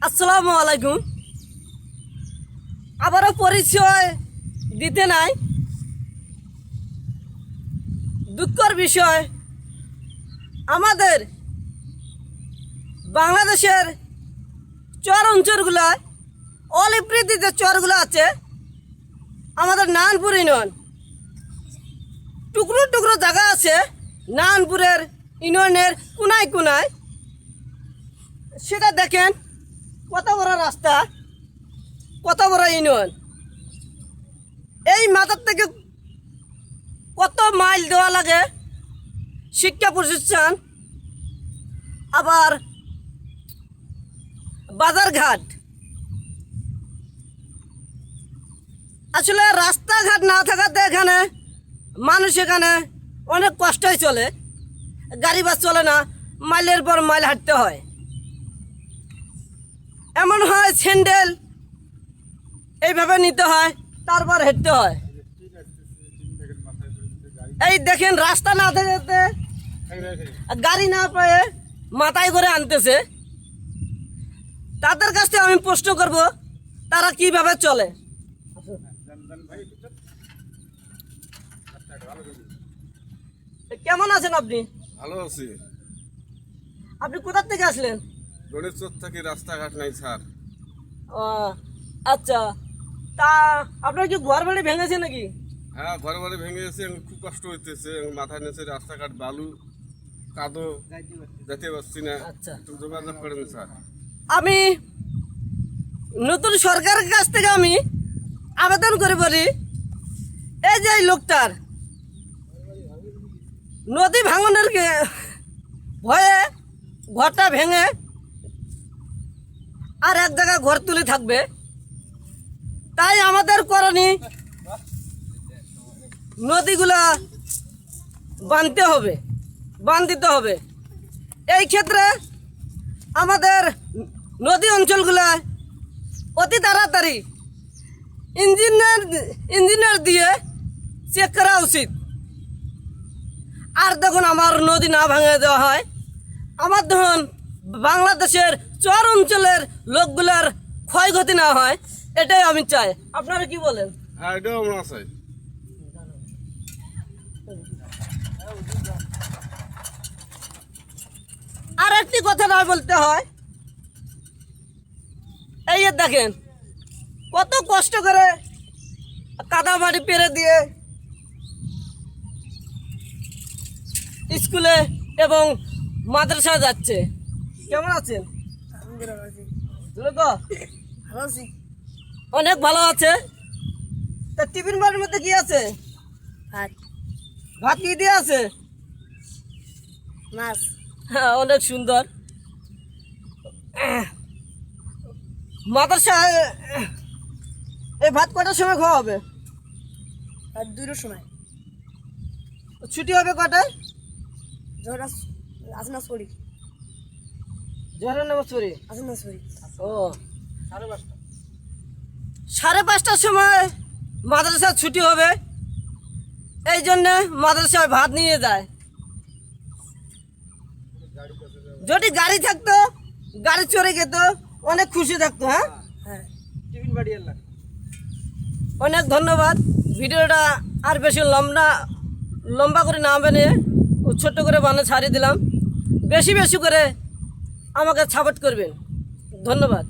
আসসালামু আলাইকুম। আবারও পরিচয় দিতে নাই, দুঃখের বিষয় আমাদের বাংলাদেশের চর অঞ্চলগুলায় অলিপ্রিতি যে চরগুলো আছে আমাদের নারায়ণপুর ইউনিয়ন, টুকরো টুকরো জায়গা আছে নারায়ণপুরের ইউনিয়নের কোনায় কোনায়। সেটা দেখেন কত বড় রাস্তা, কত বড় ইউনিয়ন। এই মাথার থেকে কত মাইল দেওয়া লাগে শিক্ষা প্রতিষ্ঠান, আবার বাজারঘাট। আসলে রাস্তাঘাট না থাকাতে এখানে মানুষ এখানে অনেক কষ্টই চলে, গাড়ি বাস চলে না, মাইলের পর মাইল হাঁটতে হয়। এমন হয় স্যান্ডেল এইভাবে নিতে হয়, তারপর হেঁটতে হয়। এই দেখেন রাস্তা না থাকতে গাড়ি না পেয়ে মাথায় করে আনতেছে। তাদের কাছ থেকে আমি প্রশ্ন করব তারা কিভাবে চলে। কেমন আছেন আপনি? ভালো আছি। আপনি কোথা থেকে আসলেন? গণেশ চোর থেকে রাস্তাঘাট নাই স্যার। ও আচ্ছা, তা আপনার কি ঘর বাড়ি ভেঙেছে নাকি? হ্যাঁ, ঘরে ঘরে ভেঙে গেছে, খুব কষ্ট হইতেছে। মাথায় নিচে রাস্তাঘাট বালু কাদো, যেতে পারছি না। আচ্ছা, একটু যোগাযোগ করেন স্যার। আমি নতুন সরকারের কাছ থেকে আমি আবেদন করে বলি, এই যে এই লোকটার নদী ভাঙনের ভয়ে ঘরটা ভেঙে আর এক জায়গায় ঘর তুলে থাকবে, তাই আমাদের করণীয় নদীগুলা বাঁধতে হবে, বাঁধ দিতে হবে। এই ক্ষেত্রে আমাদের নদী অঞ্চলগুলা অতি তাড়াতাড়ি ইঞ্জিনিয়ার দিয়ে চেক করা উচিত। আর দেখুন আমার নদী না ভাঙে দেওয়া হয়, আমার ধরুন বাংলাদেশের চর অঞ্চলের লোকগুলার ক্ষয়ক্ষতি না হয়, এটাই আমি চাই। আপনারা কি বলেন? হ্যাঁ, এটাও আমরা চাই। আর একটি কথা না বলতে হয়, এই যে দেখেন কত কষ্ট করে কাদা মাটি পেরে দিয়ে স্কুলে এবং মাদ্রাসায় যাচ্ছে। কেমন আছেন? অনেক ভালো আছে। তা টিফিন বাড়ির মধ্যে কি আছে? ভাত কি দিয়ে আছে? মাছ। হ্যাঁ, অনেক সুন্দর। মাদ্রাসায় এই ভাত কটার সময় খাওয়া হবে? 2টার সময়। ছুটি হবে কটায়? আসনাস পড়ি। জোহরের নামাজ পড়ি। আসনাস পড়ি। ও 5:30টার সময় মাদ্রাসার ছুটি হবে, এই জন্যে মাদ্রাসায় ভাত নিয়ে যায়। যদি গাড়ি থাকতো, গাড়ি চড়ে যেত, অনেক খুশি থাকতো। হ্যাঁ হ্যাঁ, টিফিন বাড়ি। অনেক ধন্যবাদ। ভিডিওটা আর বেশি লম্বা করে না বানিয়ে ছোট্ট করে বানিয়ে ছাড়িয়ে দিলাম। বেশি বেশি করে আমাকে সাপোর্ট করবেন। ধন্যবাদ।